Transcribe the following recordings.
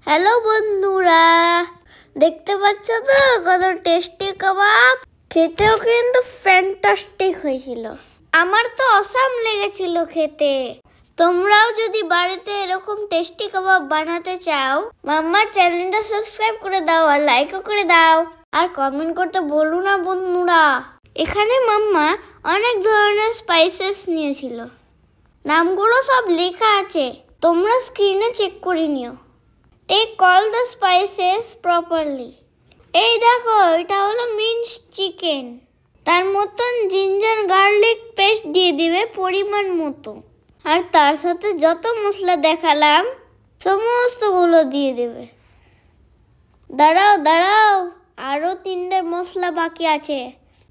Hello বন্ধুরা, দেখতে পাচ্ছ তো কত টেস্টি কাবাব। খেতেও কিন্তু ফ্যান্টাস্টিক হয়েছিল। আমার তো অসাম লেগেছিল খেতে। তোমরাও যদি বাড়িতে এরকম টেস্টি কাবাব বানাতে চাও, মাম্মার চ্যানেলটা সাবস্ক্রাইব করে দাও আর লাইকও করে দাও, আর কমেন্ট করতে বলো না বন্ধুরা। এখানে মাম্মা অনেক ধরনের স্পাইসেস নিয়েছিল, নামগুলো সব লেখা আছে, তোমরা স্ক্রিনে চেক করে নিও। Take all the spices properly. এই দেখো, এটা হলো মিন্স চিকেন। তার মতন জিঞ্জার গার্লিক পেস্ট দিয়ে দিবে পরিমাণ মতো, আর তার সাথে যত মশলা দেখালাম সমস্তগুলো দিয়ে দেবে। দাঁড়াও, আরও 3টে মশলা বাকি আছে,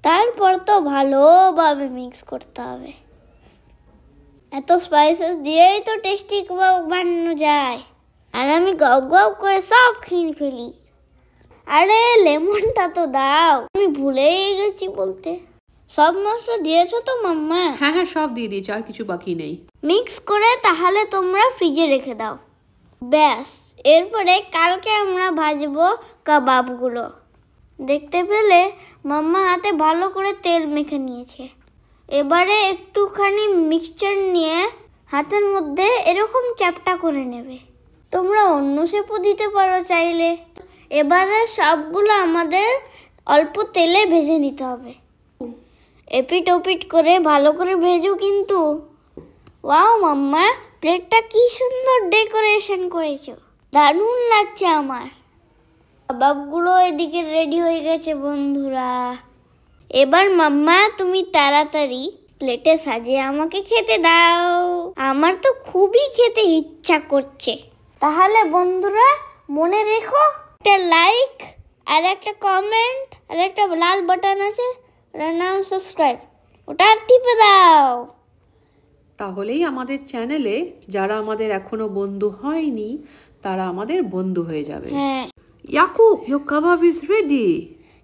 তারপর তো ভালোভাবে মিক্স করতে হবে। এত স্পাইসেস দিয়েই তো টেস্টি কাবাব বানানো যায়, আর আমি গাও গাও করে সব খেয়ে ফেলি। আরে লেমনটা তো দাও, আমি ভুলেই গেছি বলতে। সব মশলা দিয়েছো তো মাম্মা? হ্যাঁ সব দিয়ে দিয়েছি, আর কিছু বাকি নেই। মিক্স করে তাহলে তোমরা ফ্রিজে রেখে দাও। ব্যাস, এরপরে কালকে আমরা ভাজবো কাবাবগুলো। দেখতে পেলে মাম্মা হাতে ভালো করে তেল মেখে নিয়েছে। এবারে একটুখানি মিক্সচার নিয়ে হাতের মধ্যে এরকম চ্যাপটা করে নেবে। তোমরা অন্য শেপও দিতে পারো চাইলে। এবারে সবগুলো আমাদের অল্প তেলে ভেজে নিতে হবে। এপিট ওপিট করে ভালো করে ভেজো কিন্তু। ওয়াও মাম্মা, প্লেটটা কি সুন্দর ডেকোরেশন করেছো, দারুণ লাগছে আমার। কাবাবগুলো এদিকে রেডি হয়ে গেছে বন্ধুরা। এবার মাম্মা তুমি তাড়াতাড়ি প্লেটে সাজিয়ে আমাকে খেতে দাও। আমার তো খুবই খেতে ইচ্ছা করছে। তাহলে বন্ধুরা মনে রেখো, একটা লাইক আর একটা কমেন্ট আর একটা লাল বাটন আছে, ওটার নাম সাবস্ক্রাইব, ওটা টিপে দাও। তাহলেই আমাদের চ্যানেলে যারা আমাদের এখনো বন্ধু হয়নি তারা আমাদের বন্ধু হয়ে যাবে। হ্যাঁ। Yakub, your kebab is ready.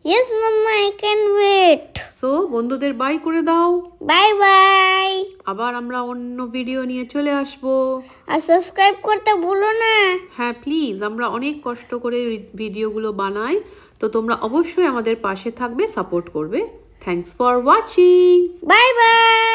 Yes mama, I can wait. So বন্ধুদের বাই করে দাও। Bye bye. আবার আমরা অন্য ভিডিও নিয়ে চলে আসবো। আর সাবস্ক্রাইব করতে ভুলো না। হ্যাঁ প্লিজ, আমরা অনেক কষ্ট করে ভিডিওগুলো বানাই, তো তোমরা অবশ্যই আমাদের পাশে থাকবে, সাপোর্ট করবে। Thanks for watching. Bye bye.